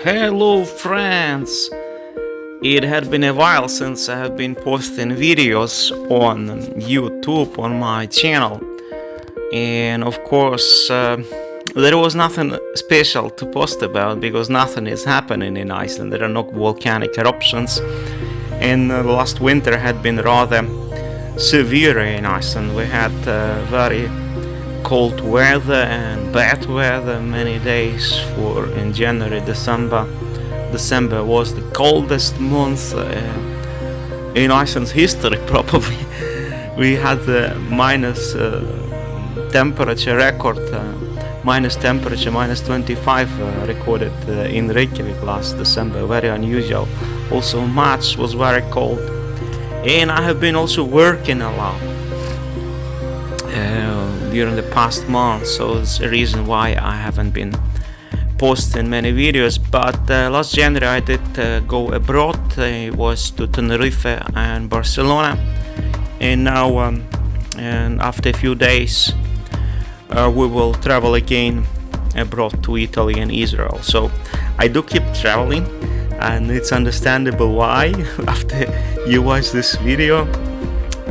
Hello friends! It had been a while since I have been posting videos on YouTube on my channel, and of course there was nothing special to post about because nothing is happening in Iceland. There are no volcanic eruptions, and last winter had been rather severe in Iceland. We had very cold weather and bad weather many days in January, December. December was the coldest month in Iceland's history probably. We had the minus temperature record, minus temperature, minus 25 recorded in Reykjavik last December, very unusual. Also March was very cold, and I have been also working a lot during the past month, so it's a reason why I haven't been posting many videos. But last January I did go abroad. It was to Tenerife and Barcelona, and now and after a few days we will travel again abroad to Italy and Israel. So I do keep traveling, and it's understandable why. After you watch this video,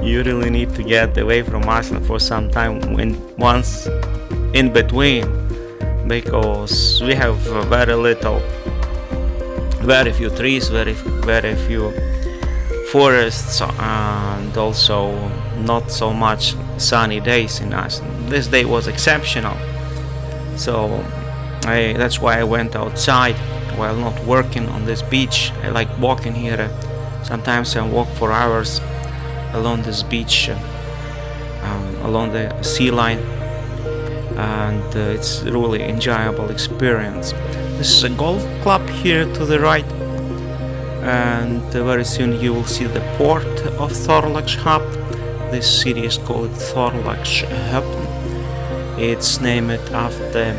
you really need to get away from Iceland for some time, once in between, because we have very few trees, very few forests, and also not so much sunny days in Iceland. This day was exceptional, so that's why I went outside while not working on this beach. I like walking here. Sometimes I walk for hours along this beach, along the sea line, and it's really enjoyable experience. This is a golf club here to the right, and very soon you will see the port of Thorlakshöfn. This city is called Thorlakshöfn. It's named after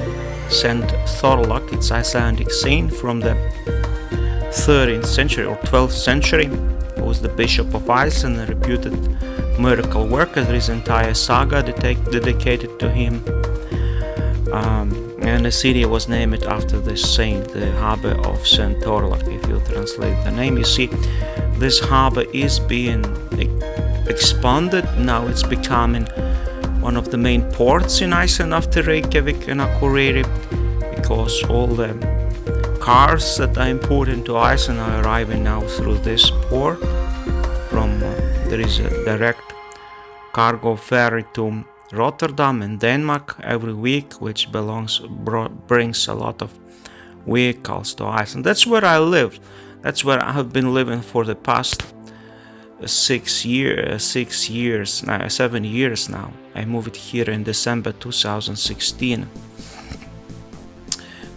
Saint Thorlak. It's Icelandic saint from the 13th century or 12th century. He was the bishop of Iceland, a reputed miracle worker. There is an entire saga dedicated to him, and the city was named after this saint, the harbor of Saint Thorlak. If you translate the name, you see this harbor is being expanded. Now it's becoming one of the main ports in Iceland after Reykjavik and Akureyri, because all the cars that are imported to Iceland are arriving now through this port. There is a direct cargo ferry to Rotterdam in Denmark every week, which brings a lot of vehicles to Iceland. That's where I live. That's where I have been living for the past 7 years now. I moved here in December 2016.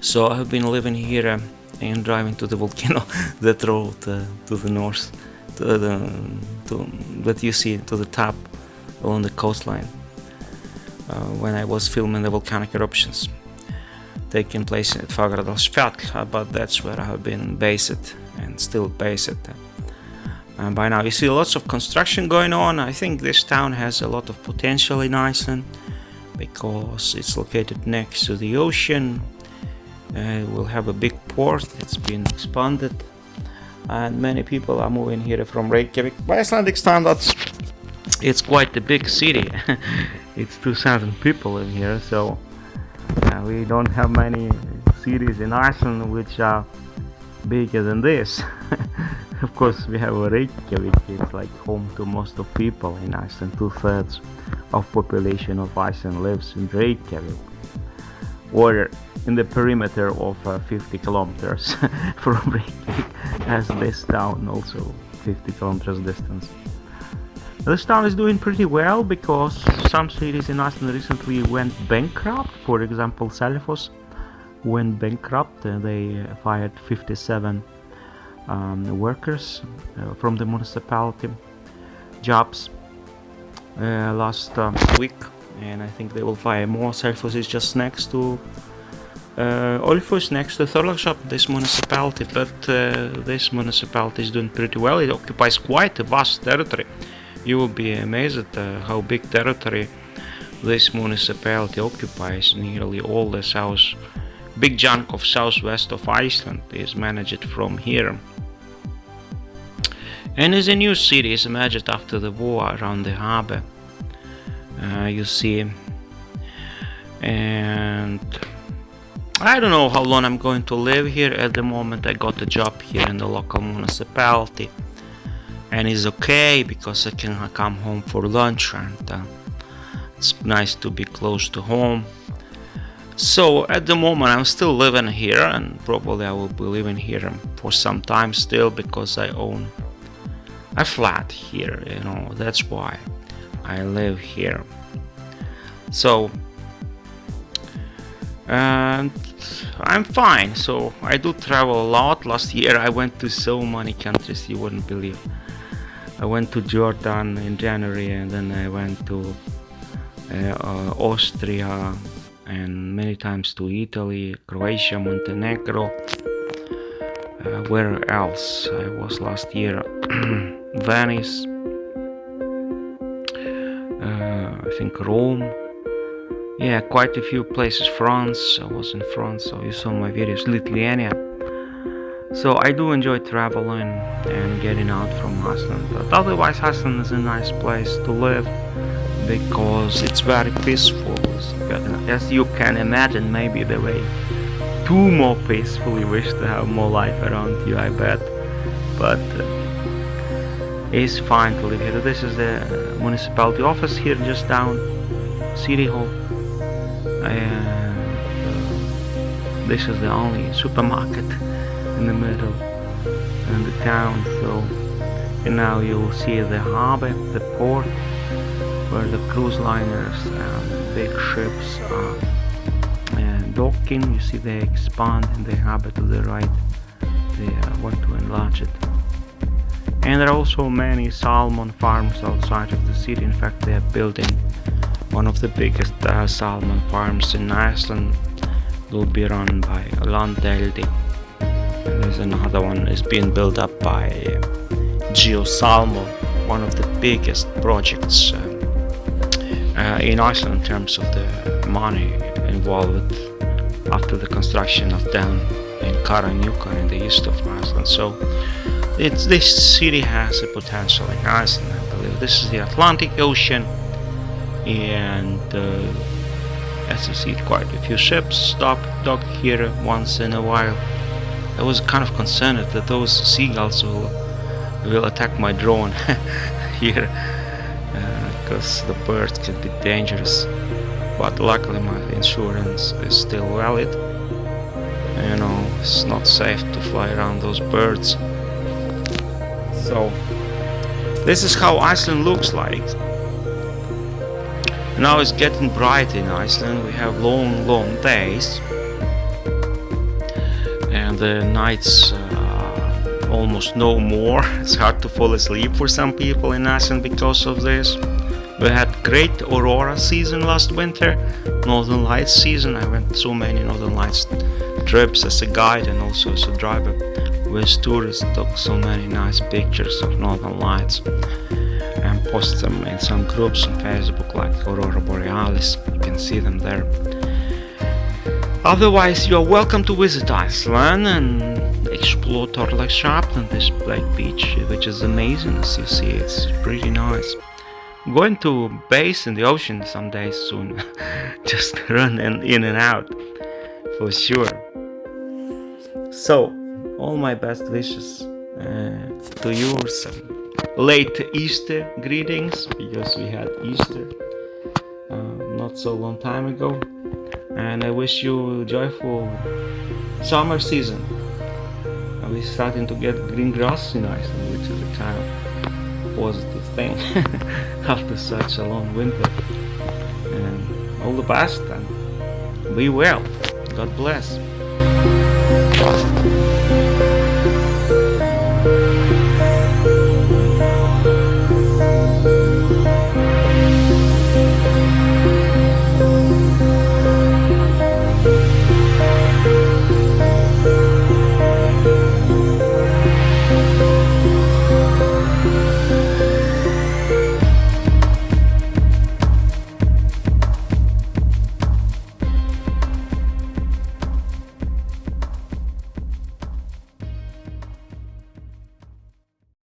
So I have been living here and driving to the volcano, that road to the north, that you see to the top along the coastline, when I was filming the volcanic eruptions taking place at Thorlakshöfn. But that's where I have been based and still based. And by now you see lots of construction going on. I think this town has a lot of potential in Iceland because it's located next to the ocean. We'll have a big port. It's been expanded, and many people are moving here from Reykjavik. By Icelandic standards, it's quite a big city. It's 2,000 people in here, so we don't have many cities in Iceland which are bigger than this. Of course, we have Reykjavik. It's like home to most of people in Iceland. 2/3 of population of Iceland lives in Reykjavik, or in the perimeter of 50 kilometers from Reykjavik, as this town also 50 kilometers distance. This town is doing pretty well because some cities in Iceland recently went bankrupt. For example, Selfoss went bankrupt. They fired 57 workers from the municipality jobs last week, and I think they will fire more. Selfoss is just next to Ölfus, next to Thorlakshöfn, this municipality, but this municipality is doing pretty well. It occupies quite a vast territory. You will be amazed at how big territory this municipality occupies. Nearly all the south big chunk of southwest of Iceland is managed from here. And it's a new city, it's managed after the war around the harbor. You see, and I don't know how long I'm going to live here. At the moment I got a job here in the local municipality, and it's okay because I can come home for lunch, and it's nice to be close to home. So at the moment I'm still living here, and probably I will be living here for some time still, because I own a flat here, you know, that's why I live here. So and I'm fine. So I do travel a lot. Last year I went to so many countries you wouldn't believe. I went to Jordan in January, and then I went to Austria, and many times to Italy, Croatia, Montenegro. Where else I was last year? Venice, I think Rome. Yeah, quite a few places. France, I was in France, so you saw my videos. Lithuania. So I do enjoy traveling and getting out from Iceland, but otherwise Iceland is a nice place to live because it's very peaceful. As you can imagine, maybe the way too more peaceful. You wish to have more life around you, I bet, but it's fine to live here. This is the municipality office here, just down City Hall, and this is the only supermarket in the middle in the town. So, and now you will see the harbor, the port, where the cruise liners and big ships are docking. You see they expand in the harbor to the right. They want to enlarge it. And there are also many salmon farms outside of the city. In fact, they are building one of the biggest salmon farms in Iceland. It will be run by Landeldi. And there's another one is being built up by Geosalmo, one of the biggest projects in Iceland in terms of the money involved after the construction of dam in Karanuka in the east of Iceland. So this city has a potential in Iceland, I believe. This is the Atlantic Ocean, and as you see, quite a few ships dock here once in a while. I was kind of concerned that those seagulls will attack my drone here, because the birds can be dangerous. But luckily my insurance is still valid. You know, it's not safe to fly around those birds. So this is how Iceland looks like. Now it's getting bright in Iceland. We have long days, and the nights almost no more. It's hard to fall asleep for some people in Iceland because of this. We had great aurora season last winter, Northern Lights season. I went so many Northern Lights trips as a guide and also as a driver with tourists. Took so many nice pictures of Northern Lights and post them in some groups on Facebook like Aurora Borealis. You can see them there. Otherwise, you are welcome to visit Iceland and explore Thorlakshöfn, this black beach, which is amazing. As you see, it's pretty nice. I'm going to base in the ocean some days soon. Just run in and out for sure. So, all my best wishes to you. Some late Easter greetings, because we had Easter not so long time ago. And I wish you a joyful summer season. We're starting to get green grass in Iceland, which is a kind of positive thing after such a long winter. And all the best, and be well. God bless.